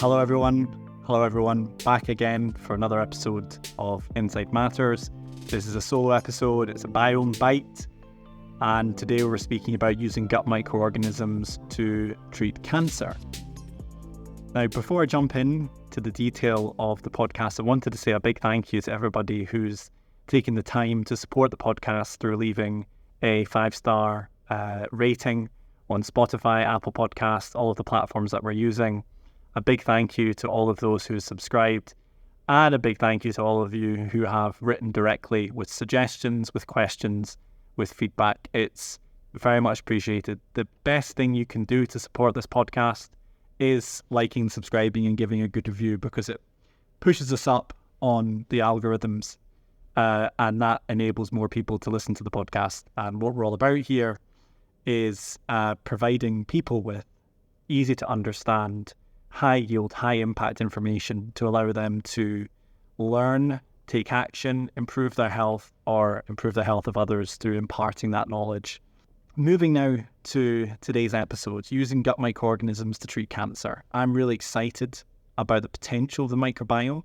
Hello everyone, back again for another episode of Insight Matters. This is a solo episode, it's a Biome Bite, and today we're speaking about using gut microorganisms to treat cancer. Now, before I jump in to the detail of the podcast, I wanted to say a big thank you to everybody who's taken the time to support the podcast through leaving a 5-star rating on Spotify, Apple Podcasts, all of the platforms that we're using. A big thank you to all of those who subscribed, and a big thank you to all of you who have written directly with suggestions, with questions, with feedback. It's very much appreciated. The best thing you can do to support this podcast is liking, subscribing, and giving a good review, because it pushes us up on the algorithms, and that enables more people to listen to the podcast. And what we're all about here is providing people with easy to understand, high yield, high impact information to allow them to learn, take action, improve their health, or improve the health of others through imparting that knowledge. Moving now to today's episode, using gut microorganisms to treat cancer. I'm really excited about the potential of the microbiome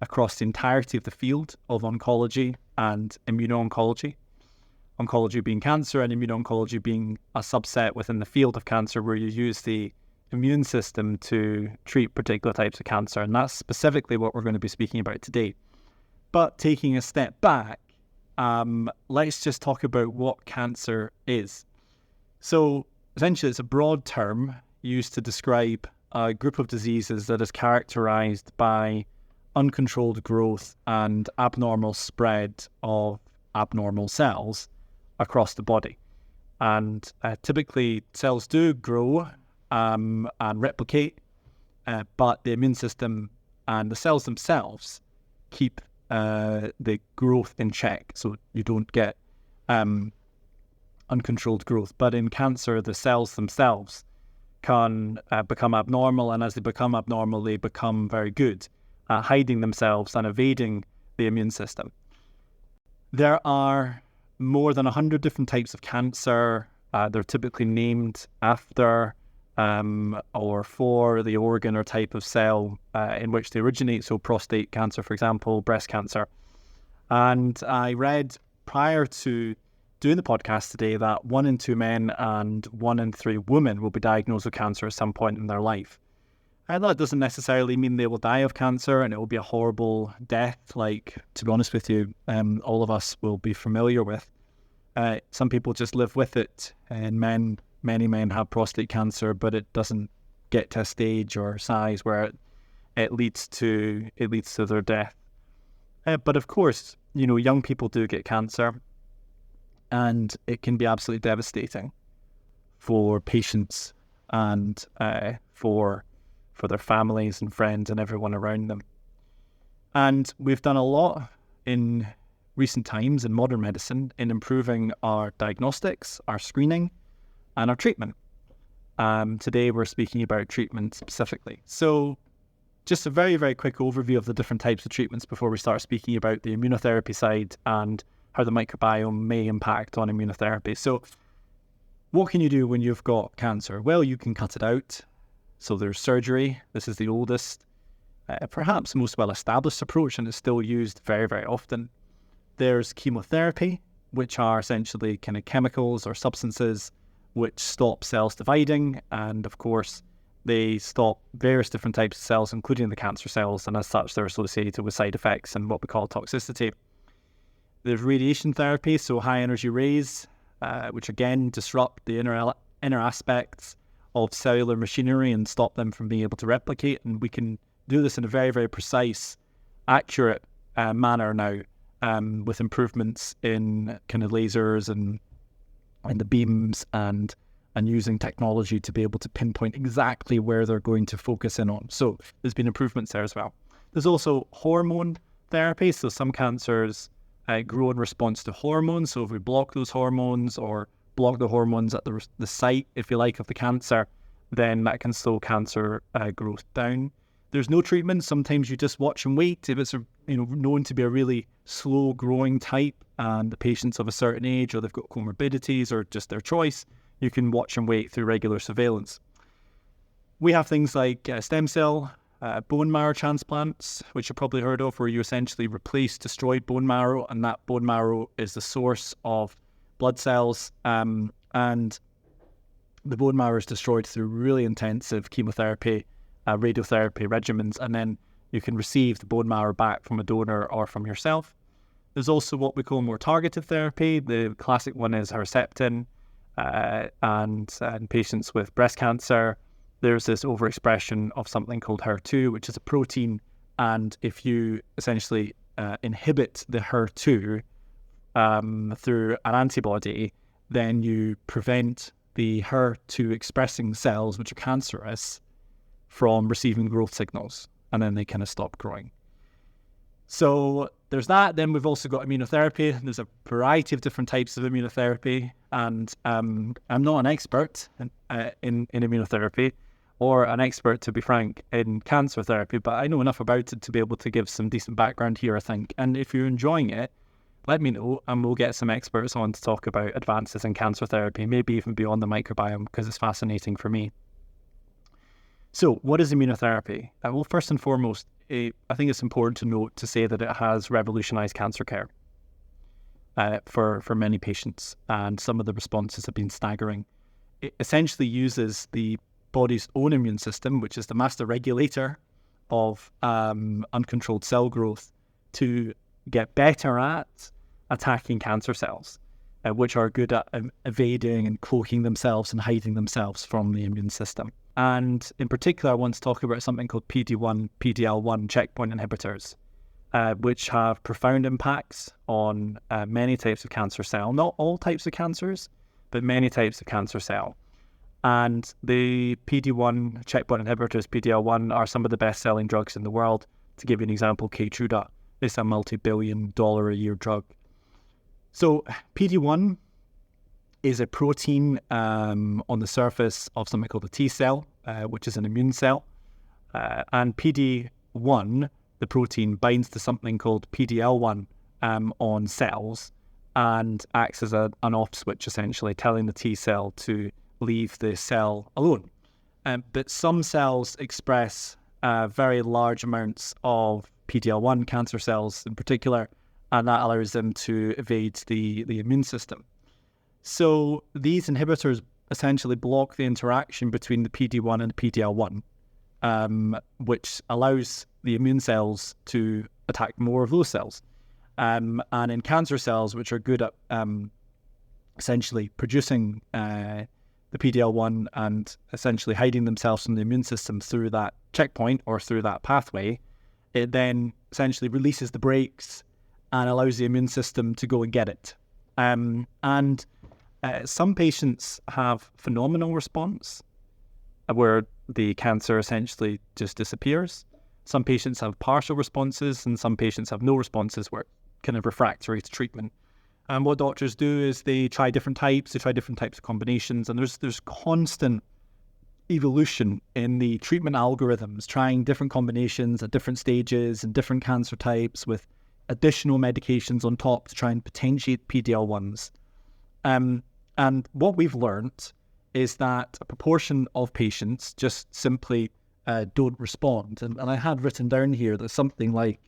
across the entirety of the field of oncology and immuno-oncology. Oncology being cancer and immuno-oncology being a subset within the field of cancer where you use the immune system to treat particular types of cancer, and that's specifically what we're going to be speaking about today. But taking a step back, let's just talk about what cancer is. So essentially it's a broad term used to describe a group of diseases that is characterized by uncontrolled growth and abnormal spread of abnormal cells across the body. And typically cells do grow and replicate, but the immune system and the cells themselves keep the growth in check, so you don't get uncontrolled growth. But in cancer, the cells themselves can become abnormal, and as they become abnormal, they become very good at hiding themselves and evading the immune system. There are more than 100 different types of cancer. They're typically named after or for the organ or type of cell in which they originate, so prostate cancer, for example, breast cancer. And I read prior to doing the podcast today that 1 in 2 men and 1 in 3 women will be diagnosed with cancer at some point in their life. And that doesn't necessarily mean they will die of cancer and it will be a horrible death, like, to be honest with you, all of us will be familiar with. Some people just live with it, and many men have prostate cancer, but it doesn't get to a stage or size where it leads to their death. But of course, young people do get cancer, and it can be absolutely devastating for patients and for their families and friends and everyone around them. And we've done a lot in recent times in modern medicine in improving our diagnostics, our screening, and our treatment. Today we're speaking about treatment specifically. So just a very, very quick overview of the different types of treatments before we start speaking about the immunotherapy side and how the microbiome may impact on immunotherapy. So what can you do when you've got cancer? Well, you can cut it out. So there's surgery. This is the oldest, perhaps most well-established approach, and it's still used very, very often. There's chemotherapy, which are essentially kind of chemicals or substances which stop cells dividing, and of course they stop various different types of cells, including the cancer cells, and as such they're associated with side effects and what we call toxicity. There's radiation therapy, so high energy rays, which again disrupt the inner aspects of cellular machinery and stop them from being able to replicate, and we can do this in a very, very precise, accurate manner now, with improvements in kind of lasers and the beams and using technology to be able to pinpoint exactly where they're going to focus in on. So there's been improvements there as well. There's also hormone therapy. So some cancers grow in response to hormones. So if we block those hormones or block the hormones at the site, if you like, of the cancer, then that can slow cancer growth down. There's no treatment. Sometimes you just watch and wait. If it's known to be a really slow growing type and the patient's of a certain age or they've got comorbidities or just their choice, you can watch and wait through regular surveillance. We have things like stem cell bone marrow transplants, which you've probably heard of, where you essentially replace destroyed bone marrow, and that bone marrow is the source of blood cells. And the bone marrow is destroyed through really intensive chemotherapy, radiotherapy regimens, and then you can receive the bone marrow back from a donor or from yourself. There's also what we call more targeted therapy. The classic one is Herceptin, and in patients with breast cancer, there's this overexpression of something called HER2, which is a protein, and if you essentially inhibit the HER2 through an antibody, then you prevent the HER2 expressing cells, which are cancerous, from receiving growth signals, and then they kind of stop growing. So there's that. Then we've also got immunotherapy. There's a variety of different types of immunotherapy, and I'm not an expert in immunotherapy, or an expert, to be frank, in cancer therapy, but I know enough about it to be able to give some decent background here, I think. And if you're enjoying it, let me know, and we'll get some experts on to talk about advances in cancer therapy, maybe even beyond the microbiome, because it's fascinating for me. So what is immunotherapy? Well, first and foremost, I think it's important to note to say that it has revolutionized cancer care for many patients, and some of the responses have been staggering. It essentially uses the body's own immune system, which is the master regulator of uncontrolled cell growth, to get better at attacking cancer cells, which are good at evading and cloaking themselves and hiding themselves from the immune system. And in particular, I want to talk about something called PD-1, PD-L1 checkpoint inhibitors, which have profound impacts on many types of cancer cell, not all types of cancers, but many types of cancer cell. And the PD-1 checkpoint inhibitors, PD-L1, are some of the best-selling drugs in the world. To give you an example, Keytruda is a multi-billion-dollar-a-year drug. So PD-1 is a protein on the surface of something called a T cell, which is an immune cell. And PD-1, the protein, binds to something called PD-L1 on cells and acts as an off switch, essentially, telling the T cell to leave the cell alone. But some cells express very large amounts of PD-L1, cancer cells in particular, and that allows them to evade the immune system. So these inhibitors essentially block the interaction between the PD-1 and the PD-L1, which allows the immune cells to attack more of those cells. And in cancer cells, which are good at essentially producing the PD-L1 and essentially hiding themselves from the immune system through that checkpoint or through that pathway, it then essentially releases the brakes and allows the immune system to go and get it. Some patients have phenomenal response where the cancer essentially just disappears. Some patients have partial responses, and some patients have no responses, where kind of refractory to treatment. And what doctors do is they try different types of combinations, and there's constant evolution in the treatment algorithms, trying different combinations at different stages and different cancer types with additional medications on top to try and potentiate PD-L1s. And what we've learned is that a proportion of patients just simply don't respond. And I had written down here that something like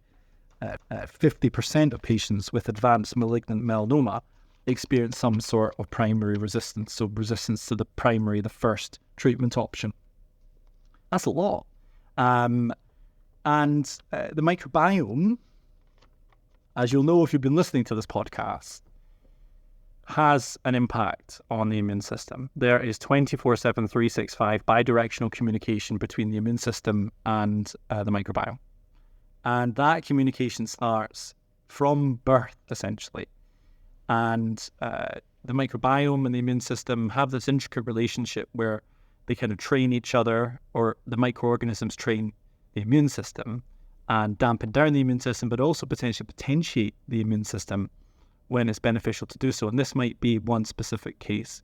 50% of patients with advanced malignant melanoma experience some sort of primary resistance, so resistance to the first treatment option. That's a lot. And the microbiome, as you'll know if you've been listening to this podcast, has an impact on the immune system. There is 24/7, 365 bidirectional communication between the immune system and the microbiome. And that communication starts from birth, essentially. And the microbiome and the immune system have this intricate relationship where they kind of train each other, or the microorganisms train the immune system and dampen down the immune system, but also potentially potentiate the immune system when it's beneficial to do so. And this might be one specific case.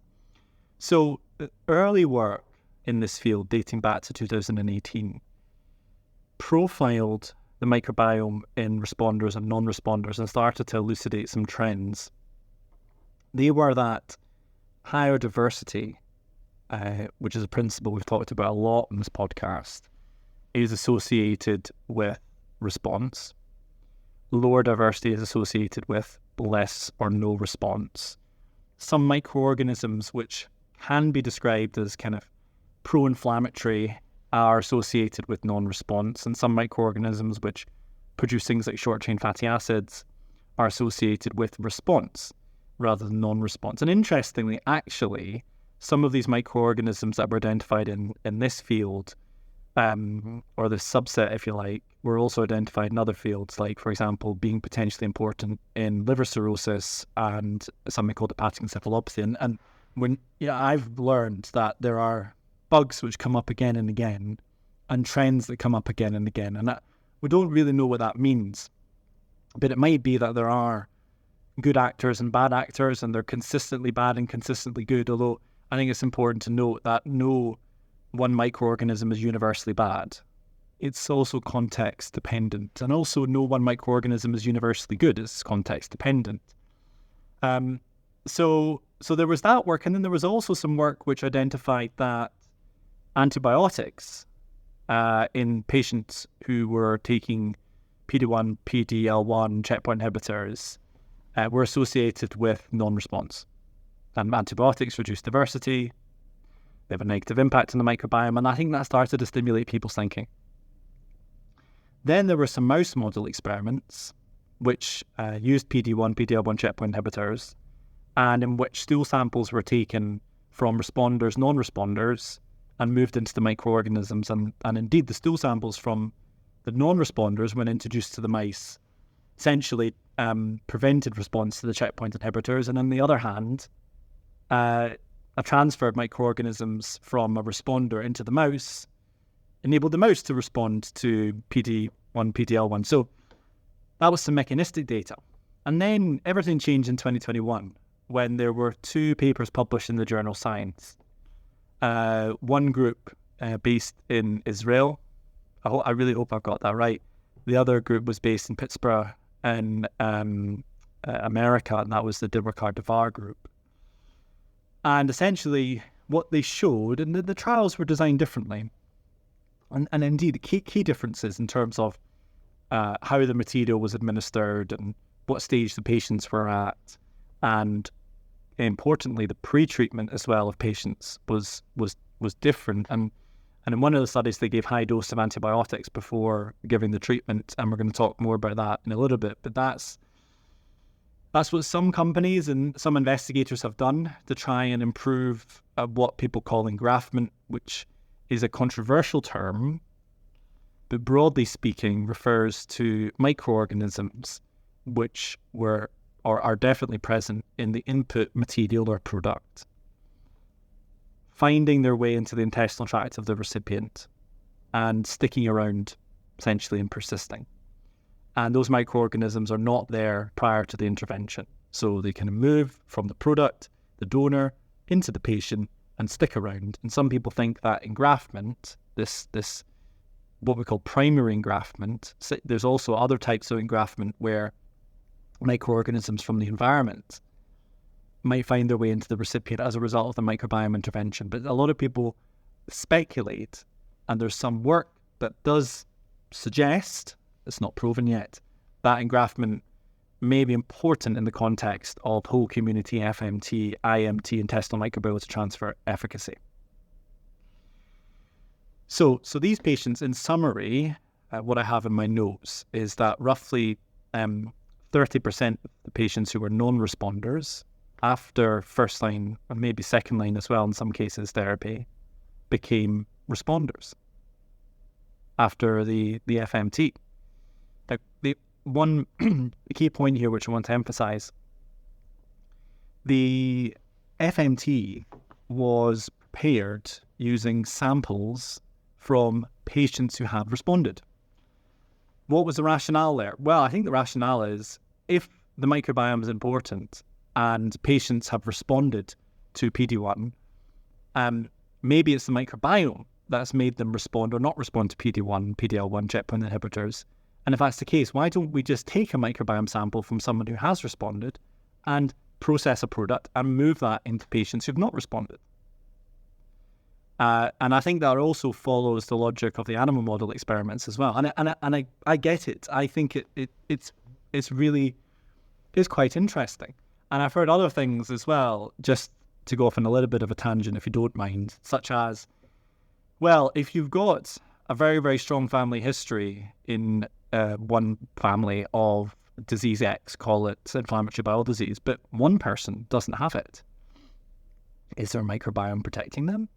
So the early work in this field, dating back to 2018, profiled the microbiome in responders and non-responders and started to elucidate some trends. They were that higher diversity, which is a principle we've talked about a lot in this podcast, is associated with response. Lower diversity is associated with less or no response. Some microorganisms which can be described as kind of pro-inflammatory are associated with non-response, and some microorganisms which produce things like short-chain fatty acids are associated with response rather than non-response. And interestingly, actually, some of these microorganisms that were identified in this field, or this subset, if you like, were also identified in other fields, like, for example, being potentially important in liver cirrhosis and something called hepatic encephalopathy. And when I've learned that there are bugs which come up again and again, and trends that come up again and again, and we don't really know what that means. But it might be that there are good actors and bad actors, and they're consistently bad and consistently good, although I think it's important to note that no one microorganism is universally bad. It's also context dependent, and also no one microorganism is universally good. It's context dependent. So there was that work, and then there was also some work which identified that antibiotics in patients who were taking PD-1, PD-L1 checkpoint inhibitors were associated with non-response. And antibiotics reduce diversity, they have a negative impact on the microbiome, and I think that started to stimulate people's thinking. Then there were some mouse model experiments which used PD-1, PD-L1 checkpoint inhibitors, and in which stool samples were taken from responders, non-responders, and moved into the microorganisms. And indeed, the stool samples from the non-responders, when introduced to the mice, essentially prevented response to the checkpoint inhibitors. And on the other hand, a transfer of microorganisms from a responder into the mouse enabled the mouse to respond to PD-1, PD-L1. So that was some mechanistic data. And then everything changed in 2021 when there were 2 papers published in the journal Science. One group based in Israel. I really hope I've got that right. The other group was based in Pittsburgh in America, and that was the Dibber-Carr-Devar group. And essentially what they showed, and the trials were designed differently, and indeed key differences in terms of how the material was administered and what stage the patients were at, and importantly the pre-treatment as well of patients was different. And in one of the studies they gave high dose of antibiotics before giving the treatment, and we're going to talk more about that in a little bit. But that's what some companies and some investigators have done to try and improve what people call engraftment, which is a controversial term, but broadly speaking refers to microorganisms which were or are definitely present in the input material or product, finding their way into the intestinal tract of the recipient and sticking around, essentially, and persisting. And those microorganisms are not there prior to the intervention. So they kind of move from the product, the donor, into the patient and stick around. And some people think that engraftment, this what we call primary engraftment, there's also other types of engraftment where microorganisms from the environment might find their way into the recipient as a result of the microbiome intervention. But a lot of people speculate, and there's some work that does suggest, it's not proven yet, that engraftment may be important in the context of whole community FMT, IMT, intestinal microbiota transfer efficacy. So these patients, in summary, what I have in my notes is that roughly 30% of the patients who were non-responders after first line, and maybe second line as well in some cases, therapy, became responders after the FMT. Now, the one key point here which I want to emphasize, the FMT was prepared using samples from patients who had responded. What was the rationale there? Well, I think the rationale is if the microbiome is important and patients have responded to PD-1, maybe it's the microbiome that's made them respond or not respond to PD-1, PD-L1 checkpoint inhibitors. And if that's the case, why don't we just take a microbiome sample from someone who has responded and process a product and move that into patients who've not responded? And I think that also follows the logic of the animal model experiments as well. And I get it. I think it's really quite interesting. And I've heard other things as well, just to go off on a little bit of a tangent, if you don't mind, such as, well, if you've got a very, very strong family history in one family of disease X, call it inflammatory bowel disease, but one person doesn't have it, is their microbiome protecting them?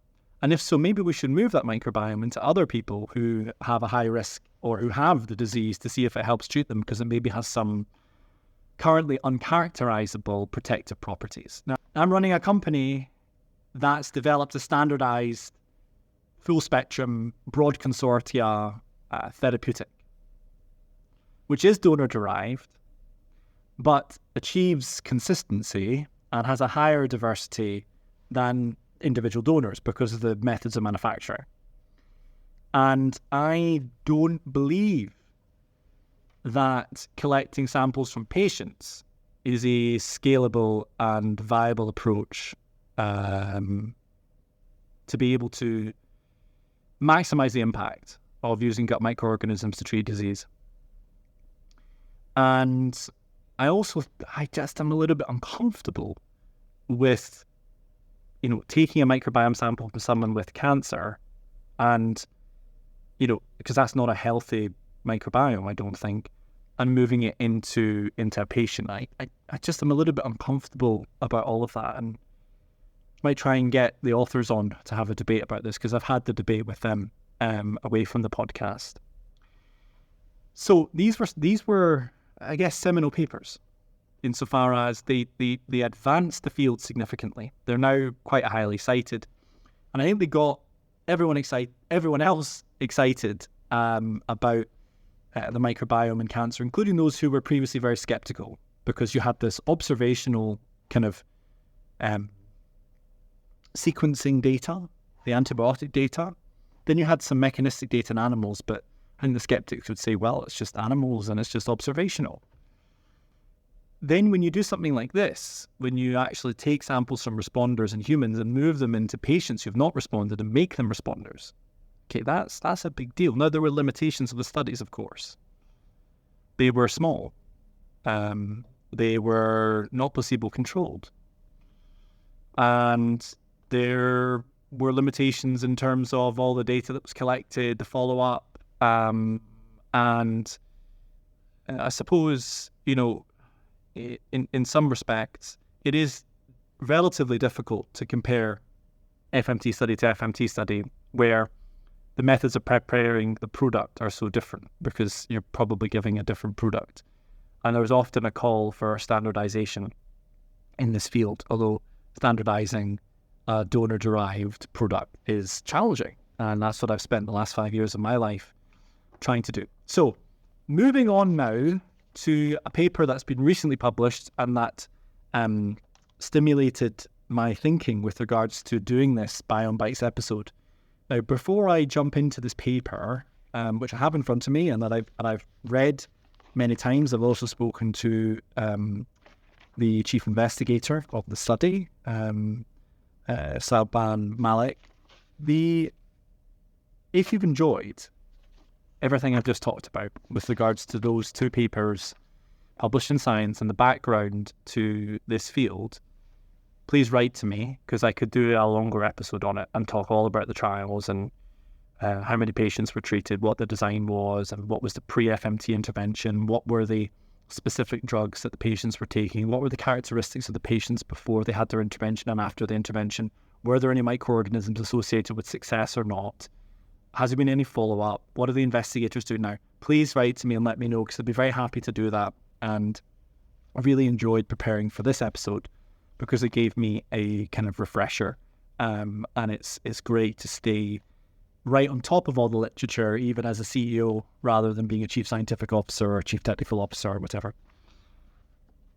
And if so, maybe we should move that microbiome into other people who have a high risk or who have the disease to see if it helps treat them, because it maybe has some currently uncharacterizable protective properties. Now, I'm running a company that's developed a standardized, full-spectrum, broad consortia therapeutic, which is donor-derived, but achieves consistency and has a higher diversity than individual donors because of the methods of manufacture. And I don't believe that collecting samples from patients is a scalable and viable approach to be able to maximize the impact of using gut microorganisms to treat disease. And I just am a little bit uncomfortable with, taking a microbiome sample from someone with cancer and, because that's not a healthy microbiome, I don't think, and moving it into a patient. I just am a little bit uncomfortable about all of that, and might try and get the authors on to have a debate about this, because I've had the debate with them away from the podcast. So these were, I guess, seminal papers insofar as they advanced the field significantly. They're now quite highly cited, and I think they got everyone else excited about the microbiome and cancer, including those who were previously very skeptical, because you had this observational kind of sequencing data, the antibiotic data. Then you had some mechanistic data in animals, but I think the skeptics would say, well, it's just animals and it's just observational. Then when you do something like this, when you actually take samples from responders in humans and move them into patients who've not responded and make them responders, okay, that's a big deal. Now, there were limitations of the studies, of course. They were small. They were not placebo-controlled. And there were limitations in terms of all the data that was collected, the follow-up, and I suppose, in some respects, it is relatively difficult to compare FMT study to FMT study, where the methods of preparing the product are so different, because you're probably giving a different product. And there's often a call for standardization in this field, although standardizing a donor-derived product is challenging. And that's what I've spent the last 5 years of my life trying to do. So moving on now to a paper that's been recently published and that stimulated my thinking with regards to doing this Biome Bites episode. Now, before I jump into this paper, which I have in front of me and that I've read many times, I've also spoken to the chief investigator of the study, Salban Malik. If you've enjoyed everything I've just talked about with regards to those two papers published in Science and the background to this field, please write to me, because I could do a longer episode on it and talk all about the trials and how many patients were treated, what the design was, and what was the pre-FMT intervention, what were the specific drugs that the patients were taking, what were the characteristics of the patients before they had their intervention and after the intervention, were there any microorganisms associated with success or not, has there been any follow-up, what are the investigators doing now? Please write to me and let me know, because I'd be very happy to do that. And I really enjoyed preparing for this episode, because it gave me a kind of refresher, and it's great to stay right on top of all the literature, even as a CEO, rather than being a chief scientific officer or chief technical officer or whatever.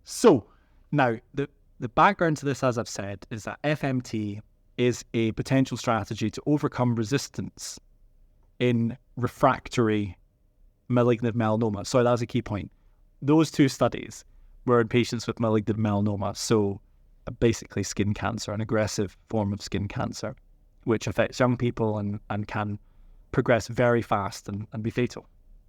So now the background to this, as I've said, is that FMT is a potential strategy to overcome resistance in refractory malignant melanoma. So that was a key point. Those two studies were in patients with malignant melanoma, so basically skin cancer, an aggressive form of skin cancer. which affects young people and can progress very fast and be fatal.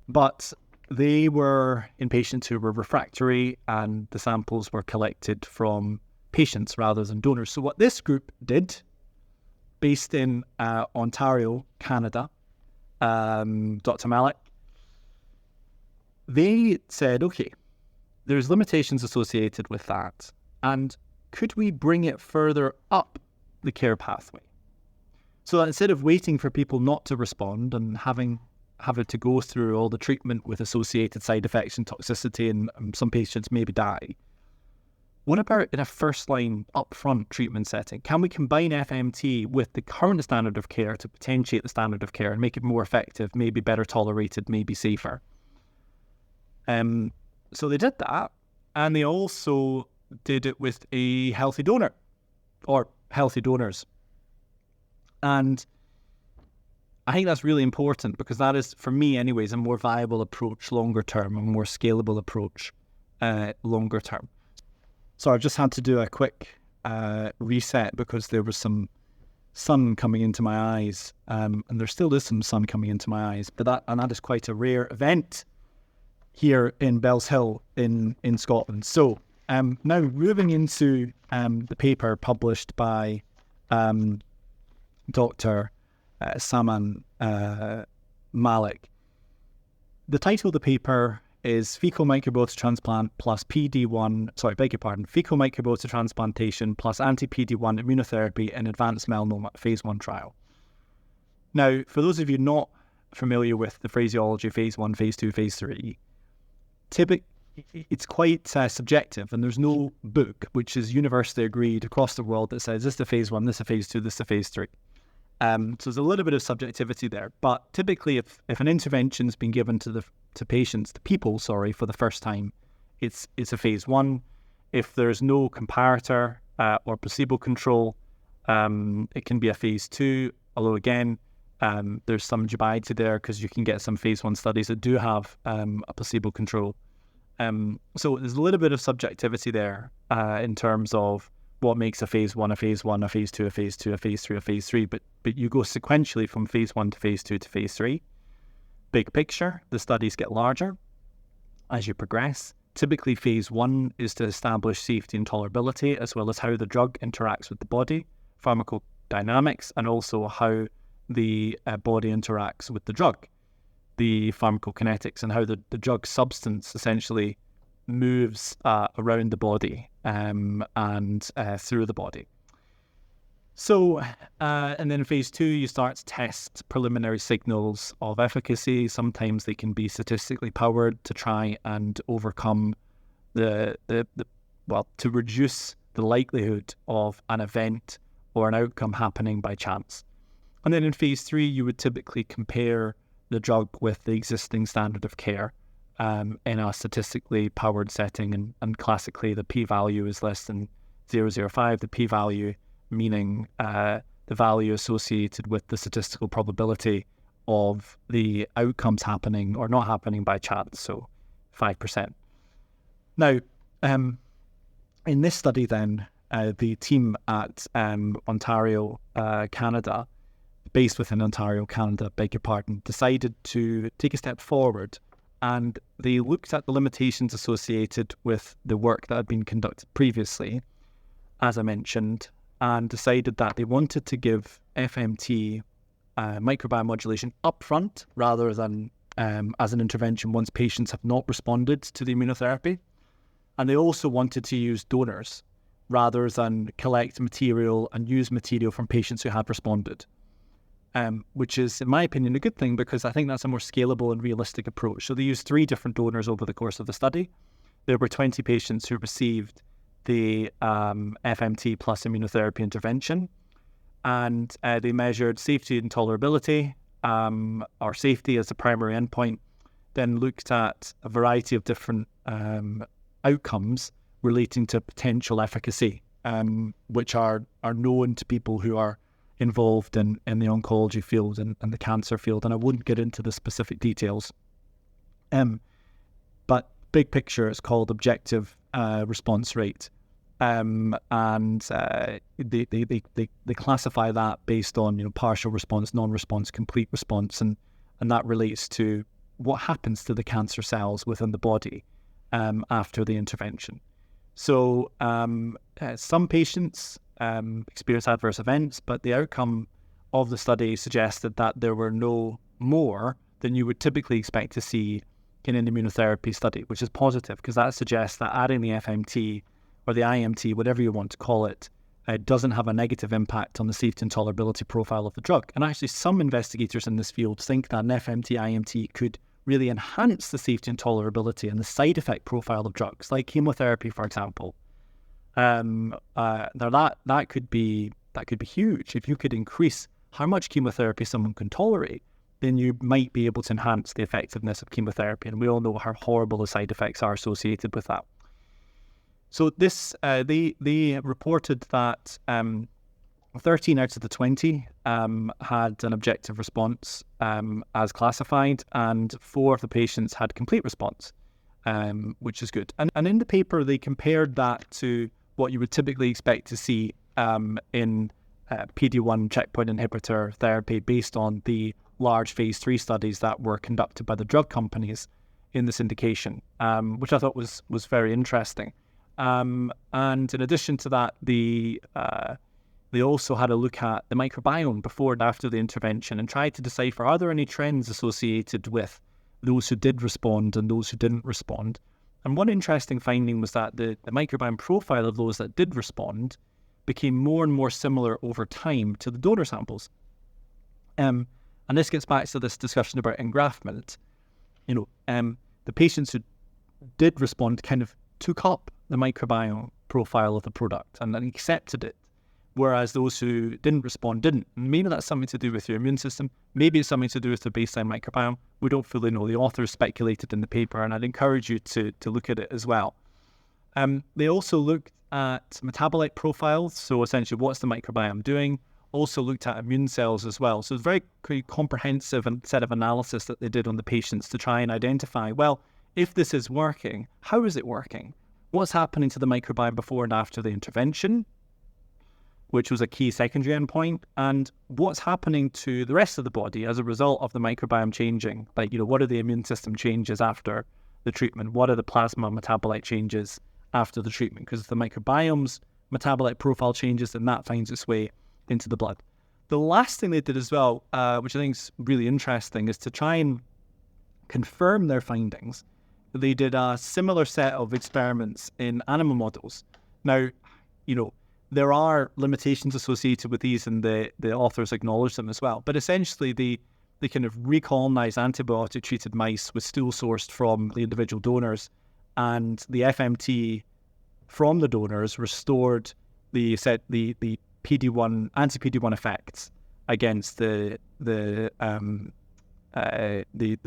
But they were in patients who were refractory, and the samples were collected from patients rather than donors. So what this group did, based in Ontario, Canada, Dr. Malik, they said, okay, there's limitations associated with that, and could we bring it further up the care pathway? So that instead of waiting for people not to respond and having to go through all the treatment with associated side effects and toxicity, and some patients maybe die, what about in a first-line upfront treatment setting? Can we combine FMT with the current standard of care to potentiate the standard of care and make it more effective, maybe better tolerated, maybe safer? So they did that, and they also did it with a healthy donor, or healthy donors. And I think that's really important, because that is, for me anyways, a more viable approach longer term, a more scalable approach longer term. So I've just had to do a quick reset because there was some sun coming into my eyes, and there still is some sun coming into my eyes, but that is quite a rare event here in Bells Hill in Scotland. So now moving into the paper published by Dr. Saman Malik. The title of the paper is Fecal Microbiota Transplant plus fecal microbiota transplantation plus anti-PD-1 immunotherapy in advanced melanoma phase 1 trial. Now, for those of you not familiar with the phraseology phase 1, phase 2, phase 3, it's quite subjective, and there's no book which is universally agreed across the world that says this is a phase 1, this is a phase 2, this is a phase 3. So there's a little bit of subjectivity there, but typically if an intervention's been given to people, for the first time, it's a phase 1. If there's no comparator or placebo control, it can be a phase 2, although again, there's some dubiety there because you can get some phase 1 studies that do have a placebo control. So there's a little bit of subjectivity there in terms of what makes a phase 1, a phase 1, a phase 2, a phase 2, a phase 3, a phase 3, but you go sequentially from phase 1 to phase 2 to phase 3. Big picture, the studies get larger as you progress. Typically, phase 1 is to establish safety and tolerability, as well as how the drug interacts with the body, pharmacodynamics, and also how the body interacts with the drug, the pharmacokinetics, and how the drug substance essentially moves around the body and through the body. So, and then in phase 2, you start to test preliminary signals of efficacy. Sometimes they can be statistically powered to try and overcome to reduce the likelihood of an event or an outcome happening by chance. And then in phase 3, you would typically compare the drug with the existing standard of care in a statistically powered setting, and classically the p-value is less than 0.005. The p-value meaning the value associated with the statistical probability of the outcomes happening or not happening by chance, so 5%. Now, in this study then, the team at Ontario, Canada, based within Ontario, Canada, decided to take a step forward, and they looked at the limitations associated with the work that had been conducted previously, as I mentioned, and decided that they wanted to give FMT microbiome modulation upfront rather than as an intervention once patients have not responded to the immunotherapy. And they also wanted to use donors rather than collect material and use material from patients who had responded, which is, in my opinion, a good thing because I think that's a more scalable and realistic approach. So they used 3 different donors over the course of the study. There were 20 patients who received the FMT plus immunotherapy intervention, and they measured safety and tolerability, or safety as the primary endpoint, then looked at a variety of different outcomes relating to potential efficacy, which are known to people who are involved in the oncology field and the cancer field, and I wouldn't get into the specific details. But big picture, it's called objective response rate, They classify that based on partial response, non-response, complete response, and that relates to what happens to the cancer cells within the body after the intervention. So some patients experience adverse events, but the outcome of the study suggested that there were no more than you would typically expect to see in an immunotherapy study, which is positive because that suggests that adding the FMT or the IMT, whatever you want to call it, doesn't have a negative impact on the safety and tolerability profile of the drug. And actually, some investigators in this field think that an FMT, IMT could really enhance the safety and tolerability and the side effect profile of drugs, like chemotherapy, for example. That could be huge. If you could increase how much chemotherapy someone can tolerate, then you might be able to enhance the effectiveness of chemotherapy. And we all know how horrible the side effects are associated with that. So this, they reported that 13 out of the 20 had an objective response as classified, and 4 of the patients had complete response, which is good. And in the paper, they compared that to what you would typically expect to see in PD-1 checkpoint inhibitor therapy based on the large phase 3 studies that were conducted by the drug companies in this indication, which I thought was very interesting. And in addition to that, they also had a look at the microbiome before and after the intervention and tried to decipher, are there any trends associated with those who did respond and those who didn't respond? And one interesting finding was that the microbiome profile of those that did respond became more and more similar over time to the donor samples. And this gets back to this discussion about engraftment. The patients who did respond kind of took up the microbiome profile of the product and then accepted it, whereas those who didn't respond didn't. And maybe that's something to do with your immune system. Maybe it's something to do with the baseline microbiome. We don't fully know. The authors speculated in the paper, and I'd encourage you to look at it as well. They also looked at metabolite profiles, so essentially what's the microbiome doing. Also looked at immune cells as well. So it's a very comprehensive set of analysis that they did on the patients to try and identify, well, if this is working, how is it working? What's happening to the microbiome before and after the intervention, which was a key secondary endpoint, and what's happening to the rest of the body as a result of the microbiome changing? Like, what are the immune system changes after the treatment? What are the plasma metabolite changes after the treatment? Because if the microbiome's metabolite profile changes, then that finds its way into the blood. The last thing they did as well, which I think is really interesting, is to try and confirm their findings. They did a similar set of experiments in animal models. Now, there are limitations associated with these, and the authors acknowledge them as well. But essentially, they kind of recolonized antibiotic-treated mice with stool sourced from the individual donors, and the FMT from the donors restored the PD-1 anti-PD-1 effects against the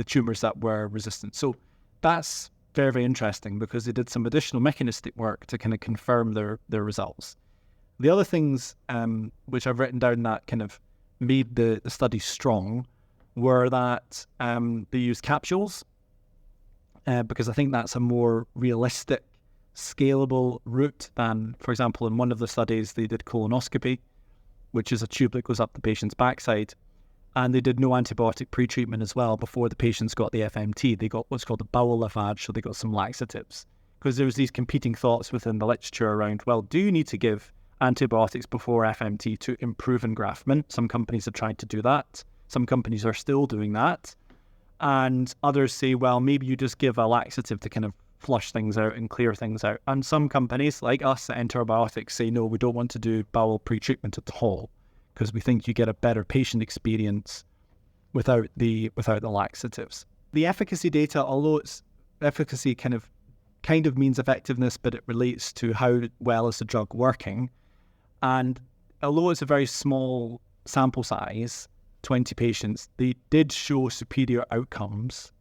tumors that were resistant. So that's very, very interesting because they did some additional mechanistic work to kind of confirm their results. The other things which I've written down that kind of made the study strong were that they used capsules because I think that's a more realistic, scalable route than, for example, in one of the studies they did colonoscopy, which is a tube that goes up the patient's backside. And they did no antibiotic pre-treatment as well before the patients got the FMT. They got what's called a bowel lavage, so they got some laxatives. Because there was these competing thoughts within the literature around, well, do you need to give antibiotics before FMT to improve engraftment? Some companies have tried to do that. Some companies are still doing that. And others say, well, maybe you just give a laxative to kind of flush things out and clear things out. And some companies, like us at Enterobiotics, say, no, we don't want to do bowel pre-treatment at all, because we think you get a better patient experience without the laxatives. The efficacy data, although it's efficacy kind of means effectiveness, but it relates to how well is the drug working. And although it's a very small sample size, 20 patients, they did show superior outcomes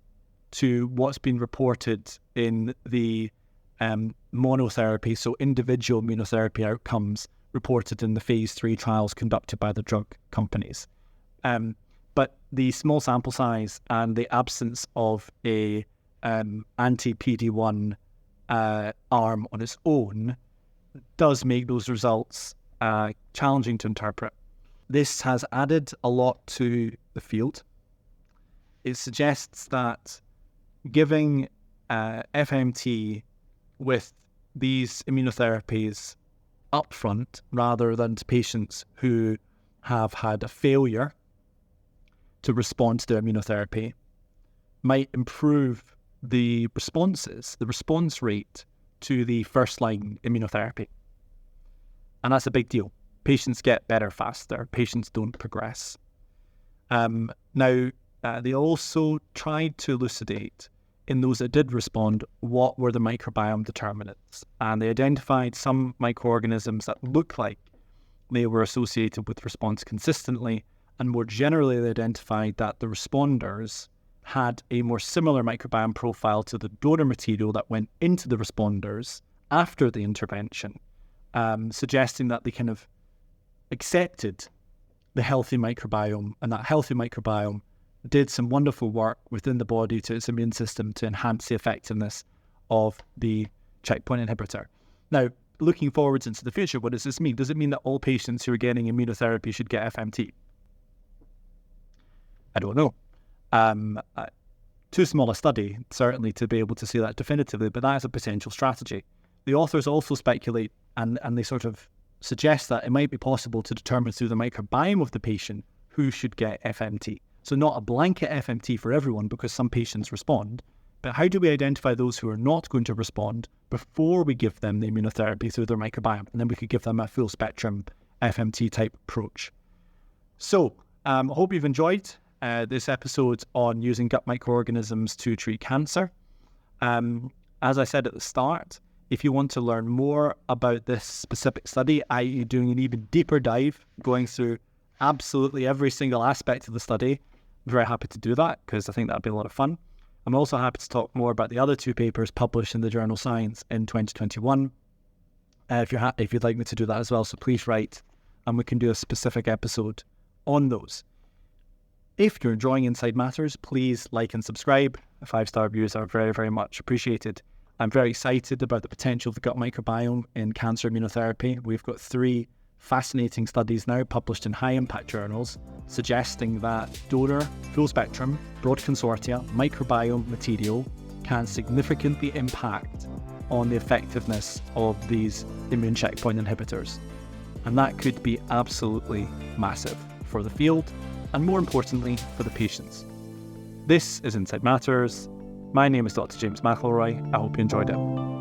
to what's been reported in the monotherapy, so individual immunotherapy outcomes reported in the phase 3 trials conducted by the drug companies. But the small sample size and the absence of a anti-PD-1 arm on its own does make those results challenging to interpret. This has added a lot to the field. It suggests that giving FMT with these immunotherapies upfront rather than to patients who have had a failure to respond to their immunotherapy might improve the response rate to the first-line immunotherapy. And that's a big deal. Patients get better faster. Patients don't progress. Now, they also tried to elucidate in those that did respond what were the microbiome determinants. And they identified some microorganisms that looked like they were associated with response consistently. And more generally, they identified that the responders had a more similar microbiome profile to the donor material that went into the responders after the intervention, suggesting that they kind of accepted the healthy microbiome, and that healthy microbiome did some wonderful work within the body to its immune system to enhance the effectiveness of the checkpoint inhibitor. Now, looking forwards into the future, what does this mean? Does it mean that all patients who are getting immunotherapy should get FMT? I don't know. Too small a study, certainly, to be able to say that definitively, but that is a potential strategy. The authors also speculate, and they sort of suggest that it might be possible to determine through the microbiome of the patient who should get FMT. So not a blanket FMT for everyone, because some patients respond, but how do we identify those who are not going to respond before we give them the immunotherapy through their microbiome? And then we could give them a full spectrum FMT type approach. So I hope you've enjoyed this episode on using gut microorganisms to treat cancer. As I said at the start, if you want to learn more about this specific study, i.e. doing an even deeper dive, going through absolutely every single aspect of the study, I'm very happy to do that because I think that'd be a lot of fun. I'm also happy to talk more about the other two papers published in the journal Science in 2021. If you'd like me to do that as well, so please write and we can do a specific episode on those. If you're enjoying Inside Matters, please like and subscribe. 5-star reviews are very, very much appreciated. I'm very excited about the potential of the gut microbiome in cancer immunotherapy. We've got 3 fascinating studies now published in high-impact journals suggesting that donor, full-spectrum, broad consortia, microbiome material can significantly impact on the effectiveness of these immune checkpoint inhibitors. And that could be absolutely massive for the field and, more importantly, for the patients. This is Inside Matters. My name is Dr. James McIlroy. I hope you enjoyed it.